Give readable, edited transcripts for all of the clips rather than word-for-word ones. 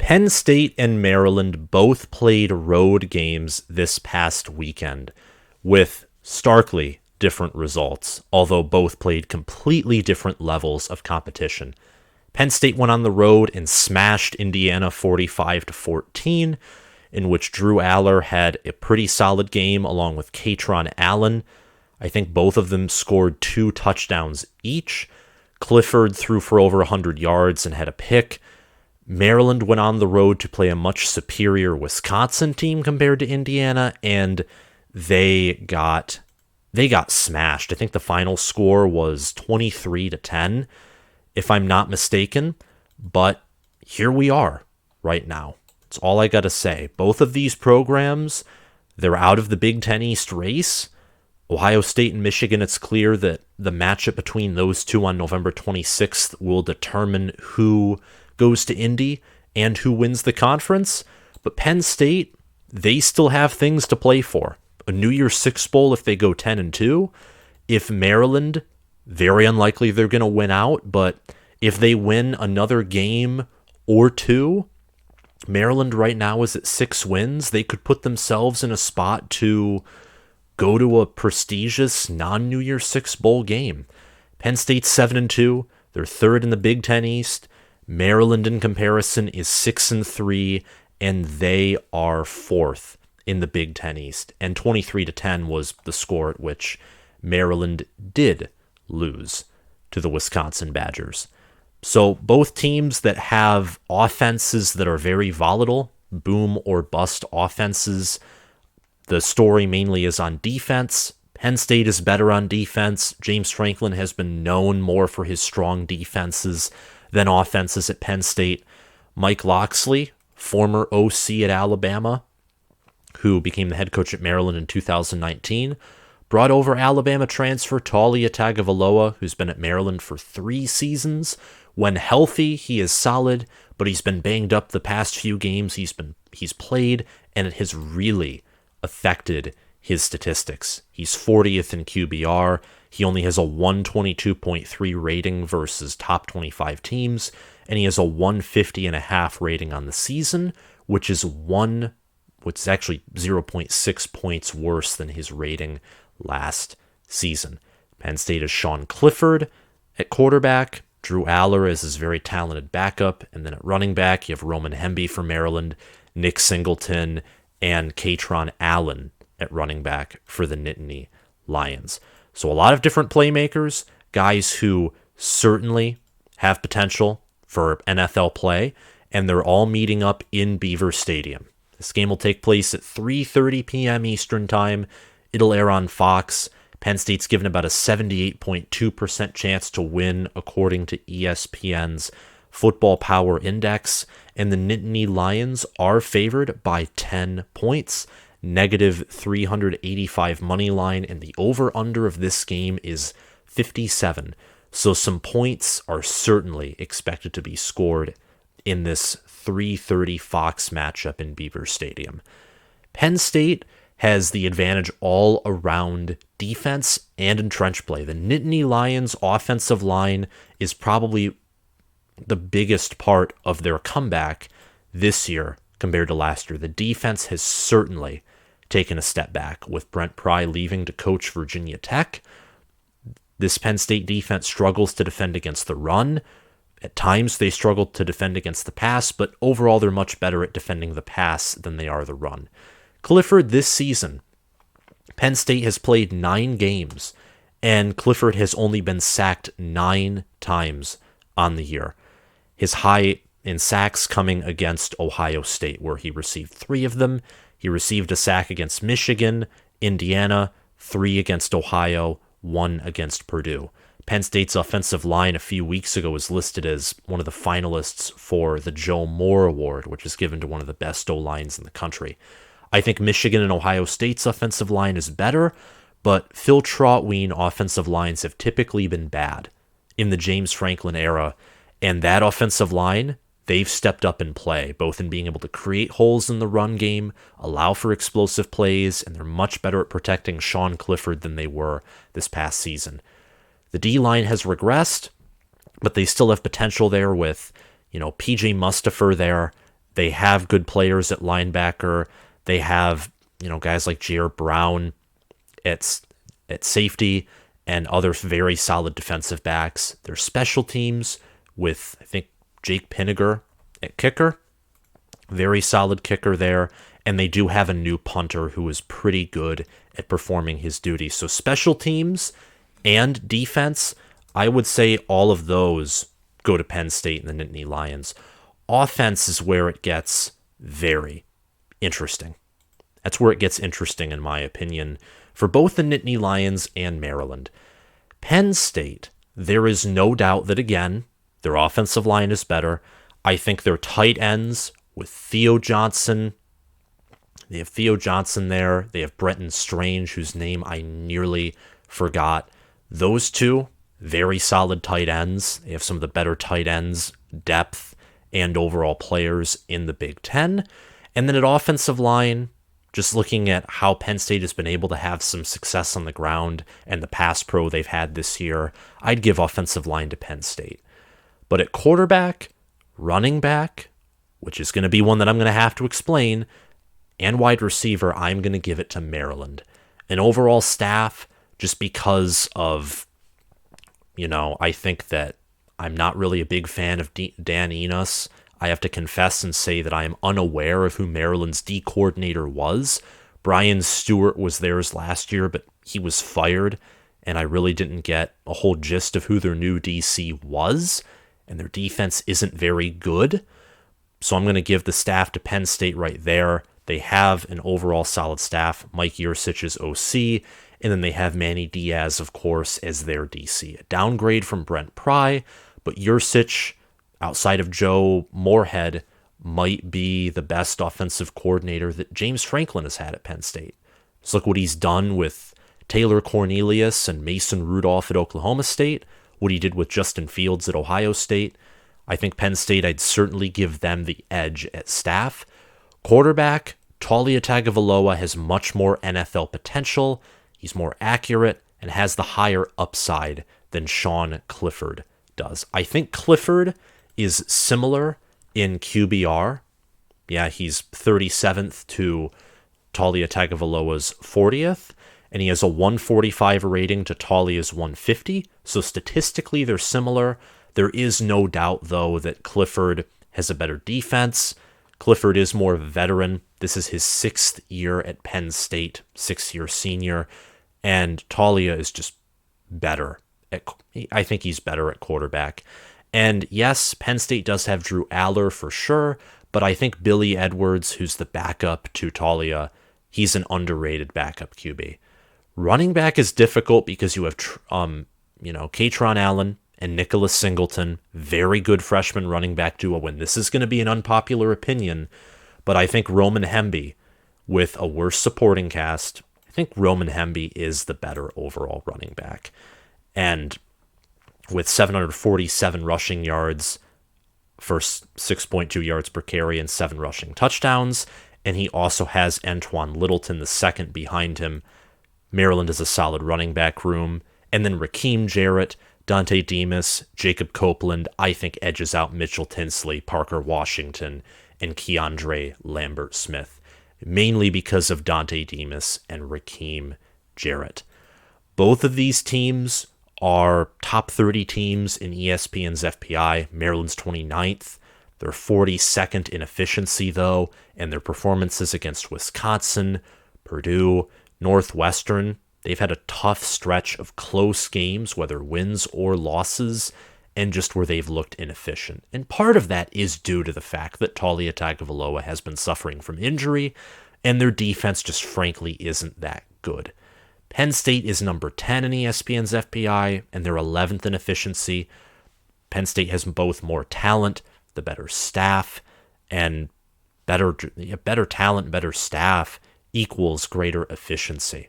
Penn State and Maryland both played road games this past weekend with starkly different results, although both played completely different levels of competition. Penn State went on the road and smashed Indiana 45-14, in which Drew Aller had a pretty solid game along with Katron Allen. I think both of them scored 2 touchdowns each. Clifford threw for over 100 yards and had a pick. Maryland went on the road to play a much superior Wisconsin team compared to Indiana, and they got smashed. I think the final score was 23-10, if I'm not mistaken. But here we are right now. That's all I got to say. Both of these programs, they're out of the Big Ten East race. Ohio State and Michigan, it's clear that the matchup between those two on November 26th will determine who goes to Indy and who wins the conference. But Penn State, they still have things to play for. A NY6 Bowl if they go 10-2. If Maryland, very unlikely they're going to win out, but if they win another game or two, Maryland right now is at 6 wins. They could put themselves in a spot to go to a prestigious non-NY6 Bowl game. Penn State's 7-2. They're third in the Big Ten East. Maryland, in comparison, is 6-3, and they are fourth in the Big Ten East. And 23-10 was the score at which Maryland did lose to the Wisconsin Badgers. So both teams that have offenses that are very volatile, boom or bust offenses. The story mainly is on defense. Penn State is better on defense. James Franklin has been known more for his strong defenses than offenses at Penn State. Mike Locksley, former OC at Alabama, who became the head coach at Maryland in 2019, brought over Alabama transfer Taulia Tagovialoa, who's been at Maryland for 3 seasons. When healthy, he is solid, but he's been banged up the past few games he's played, and it has really affected his statistics. He's 40th in QBR. He only has a 122.3 rating versus top 25 teams, and he has a 150.5 rating on the season, which is actually 0.6 points worse than his rating last season. Penn State has Sean Clifford at quarterback, Drew Aller is his very talented backup, and then at running back, you have Roman Hemby for Maryland, Nick Singleton, and Katron Allen at running back for the Nittany Lions. So a lot of different playmakers, guys who certainly have potential for NFL play, and they're all meeting up in Beaver Stadium. This game will take place at 3:30 p.m. Eastern Time. It'll air on Fox. Penn State's given about a 78.2% chance to win, according to ESPN's Football Power Index, and the Nittany Lions are favored by 10 points, negative 385 money line, and the over-under of this game is 57. So some points are certainly expected to be scored in this 3:30 Fox matchup in Beaver Stadium. Penn State has the advantage all around defense and in trench play. The Nittany Lions offensive line is probably the biggest part of their comeback this year compared to last year. The defense has certainly taken a step back with Brent Pry leaving to coach Virginia Tech. This Penn State defense struggles to defend against the run. At times they struggle to defend against the pass, but overall they're much better at defending the pass than they are the run. Clifford this season, Penn State has played 9 games, and Clifford has only been sacked 9 times on the year. His high in sacks coming against Ohio State, where he received 3 of them. He received a sack against Michigan, Indiana, 3 against Ohio, 1 against Purdue. Penn State's offensive line a few weeks ago was listed as one of the finalists for the Joe Moore Award, which is given to one of the best O-lines in the country. I think Michigan and Ohio State's offensive line is better, but Phil Trautwein offensive lines have typically been bad in the James Franklin era, and that offensive line, they've stepped up in play, both in being able to create holes in the run game, allow for explosive plays, and they're much better at protecting Sean Clifford than they were this past season. The D-line has regressed, but they still have potential there with, PJ Mustipher there They have good players at linebacker. They have, guys like Jarrett Brown at safety and other very solid defensive backs. Their special teams with, I think, Jake Pinniger at kicker. Very solid kicker there. And they do have a new punter who is pretty good at performing his duties. So special teams and defense, I would say all of those go to Penn State and the Nittany Lions. Offense is where it gets very interesting. That's where it gets interesting, in my opinion, for both the Nittany Lions and Maryland. Penn State, there is no doubt that, again, their offensive line is better. I think their tight ends with Theo Johnson, they have Theo Johnson there. They have Brenton Strange, whose name I nearly forgot. Those two, very solid tight ends. They have some of the better tight ends, depth, and overall players in the Big Ten. And then at offensive line, just looking at how Penn State has been able to have some success on the ground and the pass pro they've had this year, I'd give offensive line to Penn State. But at quarterback, running back, which is going to be one that I'm going to have to explain, and wide receiver, I'm going to give it to Maryland. An overall staff, just because of, I think that I'm not really a big fan of Dan Enos. I have to confess and say that I am unaware of who Maryland's D coordinator was. Brian Stewart was theirs last year, but he was fired, and I really didn't get a whole gist of who their new DC was, and their defense isn't very good. So I'm going to give the staff to Penn State right there. They have an overall solid staff. Mike Yursich is OC, and then they have Manny Diaz, of course, as their DC. A downgrade from Brent Pry, but Yursich, outside of Joe Moorhead, might be the best offensive coordinator that James Franklin has had at Penn State. Just look what he's done with Taylor Cornelius and Mason Rudolph at Oklahoma State, what he did with Justin Fields at Ohio State. I think Penn State, I'd certainly give them the edge at staff. Quarterback, Taulia Tagovialoa has much more NFL potential. He's more accurate and has the higher upside than Sean Clifford does. I think Clifford is similar in QBR. Yeah, he's 37th to Taulia Tagovailoa's 40th, and he has a 145 rating to Taulia's 150. So statistically, they're similar. There is no doubt, though, that Clifford has a better defense. Clifford is more veteran. This is his 6th year at Penn State, 6th-year senior, and Taulia is just better. I think he's better at quarterback. And yes, Penn State does have Drew Aller for sure, but I think Billy Edwards, who's the backup to Taulia, he's an underrated backup QB. Running back is difficult because you have, Katron Allen and Nicholas Singleton, very good freshman running back duo. And this is going to be an unpopular opinion, but I think Roman Hemby, with a worse supporting cast, I think Roman Hemby is the better overall running back. And with 747 rushing yards for 6.2 yards per carry and 7 rushing touchdowns, and he also has Antoine Littleton, the second behind him. Maryland is a solid running back room. And then Rakim, Jarrett, Dontay, Demus, Jacob Copeland, I think edges out Mitchell Tinsley, Parker Washington, and Keandre Lambert-Smith, mainly because of Dontay Demus and Rakim Jarrett. Both of these teams are top 30 teams in ESPN's FPI. Maryland's 29th. They're 42nd in efficiency, though, and their performances against Wisconsin, Purdue, Northwestern, they've had a tough stretch of close games, whether wins or losses, and just where they've looked inefficient. And part of that is due to the fact that Taulia Tagovailoa has been suffering from injury, and their defense just frankly isn't that good. Penn State is number 10 in ESPN's FPI, and they're 11th in efficiency. Penn State has both more talent, the better staff, and better talent, better staff equals greater efficiency.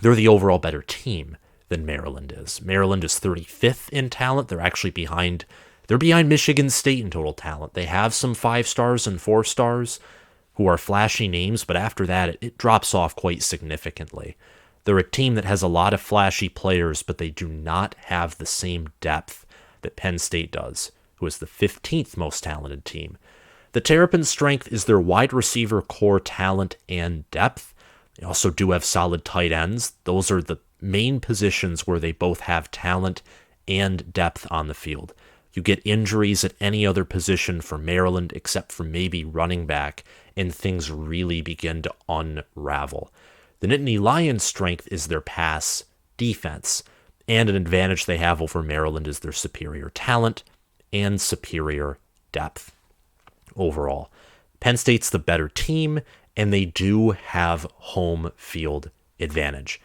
They're the overall better team than Maryland is. Maryland is 35th in talent. They're actually behind Michigan State in total talent. They have some 5 stars and 4 stars who are flashy names, but after that, it drops off quite significantly. They're a team that has a lot of flashy players, but they do not have the same depth that Penn State does, who is the 15th most talented team. The Terrapins' strength is their wide receiver core talent and depth. They also do have solid tight ends. Those are the main positions where they both have talent and depth on the field. You get injuries at any other position for Maryland except for maybe running back, and things really begin to unravel. The Nittany Lions' strength is their pass defense, and an advantage they have over Maryland is their superior talent and superior depth overall. Penn State's the better team, and they do have home field advantage.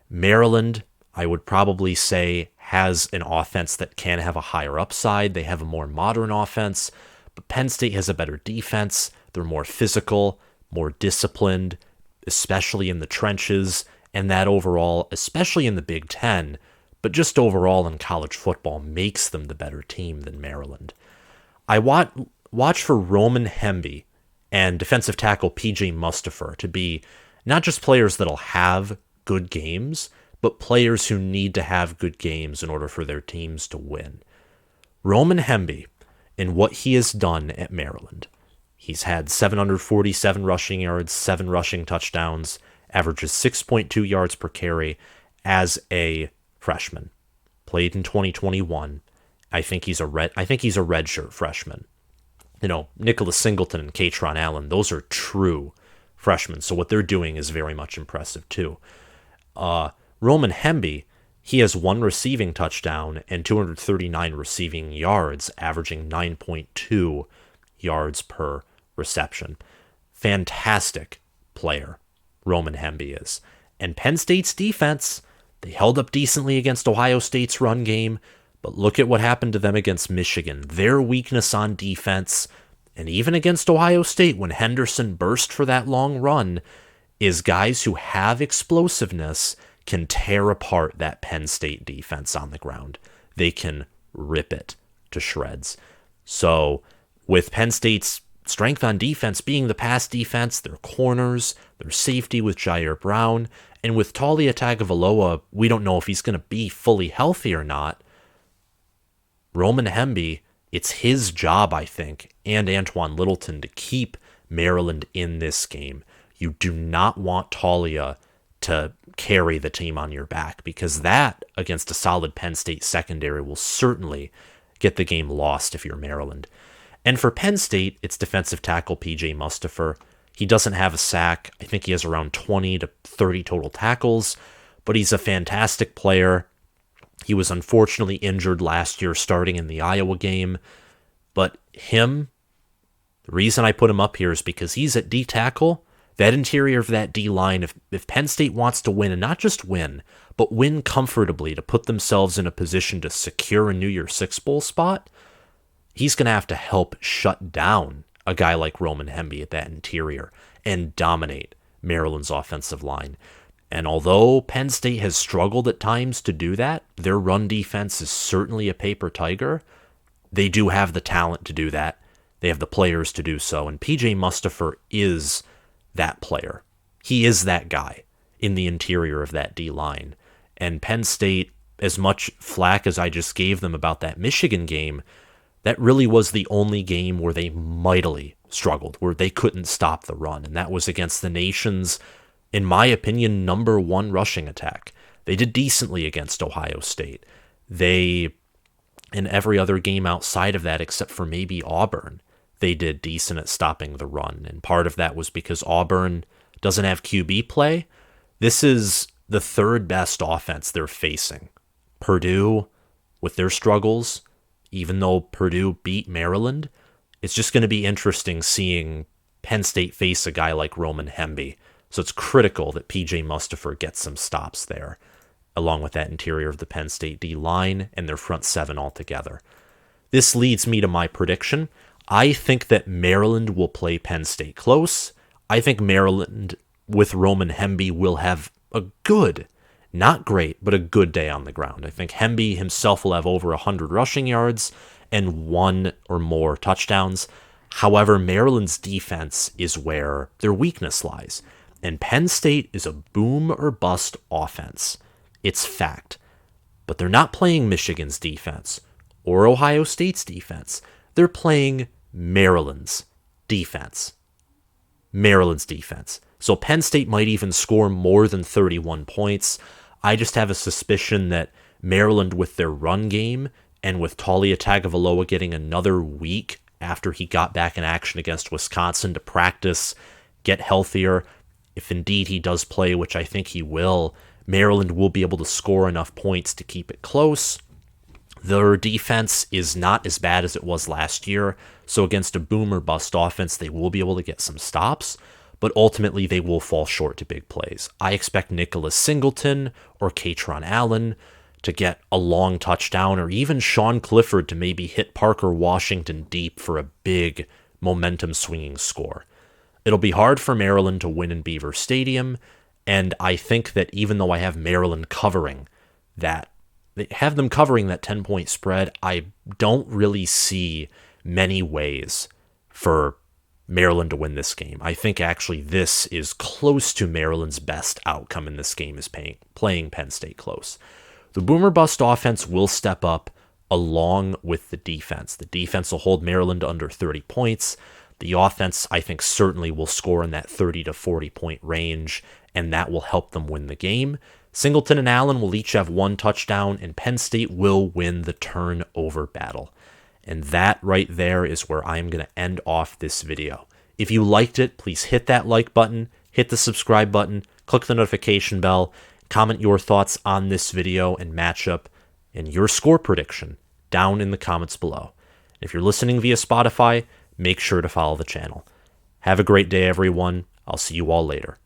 Maryland, I would probably say, has an offense that can have a higher upside. They have a more modern offense, but Penn State has a better defense. They're more physical, more disciplined, especially in the trenches, and that overall, especially in the Big Ten, but just overall in college football, makes them the better team than Maryland. I watch for Roman Hemby and defensive tackle P.J. Mustipher to be not just players that'll have good games, but players who need to have good games in order for their teams to win. Roman Hemby, in what he has done at Maryland, he's had 747 rushing yards, 7 rushing touchdowns, averages 6.2 yards per carry as a freshman. Played in 2021. I think he's a redshirt freshman. You know, Nicholas Singleton and Katron Allen, those are true freshmen. So what they're doing is very much impressive too. Roman Hemby, he has 1 receiving touchdown and 239 receiving yards, averaging 9.2 yards per reception. Fantastic player, Roman Hemby is. And Penn State's defense, they held up decently against Ohio State's run game, but look at what happened to them against Michigan. Their weakness on defense, and even against Ohio State when Henderson burst for that long run, is guys who have explosiveness can tear apart that Penn State defense on the ground. They can rip it to shreds. So with Penn State's strength on defense being the pass defense, their corners, their safety with Jarrett Brown, and with Taulia Tagovialoa, we don't know if he's going to be fully healthy or not. Roman Hemby, it's his job, I think, and Antoine Littleton to keep Maryland in this game. You do not want Taulia to carry the team on your back, because that, against a solid Penn State secondary, will certainly get the game lost if you're Maryland. And for Penn State, it's defensive tackle P.J. Mustipher. He doesn't have a sack. I think he has around 20 to 30 total tackles, but he's a fantastic player. He was unfortunately injured last year starting in the Iowa game, but the reason I put him up here is because he's at D tackle. That interior of that D-line, if Penn State wants to win, and not just win, but win comfortably to put themselves in a position to secure a NY6 Bowl spot, he's going to have to help shut down a guy like Roman Hemby at that interior and dominate Maryland's offensive line. And although Penn State has struggled at times to do that, their run defense is certainly a paper tiger. They do have the talent to do that. They have the players to do so, and P.J. Mustipher is that player. He is that guy in the interior of that D-line. And Penn State, as much flack as I just gave them about that Michigan game, that really was the only game where they mightily struggled, where they couldn't stop the run. And that was against the nation's, in my opinion, number 1 rushing attack. They did decently against Ohio State. They, in every other game outside of that, except for maybe Auburn, they did decent at stopping the run. And part of that was because Auburn doesn't have QB play. This is the 3rd best offense they're facing. Purdue, with their struggles, even though Purdue beat Maryland, it's just going to be interesting seeing Penn State face a guy like Roman Hemby. So it's critical that P.J. Mustipher gets some stops there, along with that interior of the Penn State D-line and their front 7 altogether. This leads me to my prediction. I think that Maryland will play Penn State close. I think Maryland, with Roman Hemby, will have a good, not great, but a good day on the ground. I think Hemby himself will have over 100 rushing yards and 1 or more touchdowns. However, Maryland's defense is where their weakness lies. And Penn State is a boom or bust offense. It's fact. But they're not playing Michigan's defense or Ohio State's defense. They're playing Maryland's defense. Maryland's defense. So Penn State might even score more than 31 points. I just have a suspicion that Maryland, with their run game and with Taulia Tagovialoa getting another week after he got back in action against Wisconsin to practice, get healthier, if indeed he does play, which I think he will, Maryland will be able to score enough points to keep it close. Their defense is not as bad as it was last year, so against a boom or bust offense, they will be able to get some stops, but ultimately they will fall short to big plays. I expect Nicholas Singleton or Katron Allen to get a long touchdown, or even Sean Clifford to maybe hit Parker Washington deep for a big momentum-swinging score. It'll be hard for Maryland to win in Beaver Stadium, and I think that even though I have Maryland covering that, they have them covering that 10-point spread, I don't really see many ways for Maryland to win this game. I think actually this is close to Maryland's best outcome in this game, is playing Penn State close. The boomer bust offense will step up along with the defense. The defense will hold Maryland under 30 points. The offense, I think, certainly will score in that 30 to 40 point range, and that will help them win the game. Singleton and Allen will each have one touchdown, and Penn State will win the turnover battle. And that right there is where I'm going to end off this video. If you liked it, please hit that like button, hit the subscribe button, click the notification bell, comment your thoughts on this video and matchup, and your score prediction down in the comments below. If you're listening via Spotify, make sure to follow the channel. Have a great day, everyone. I'll see you all later.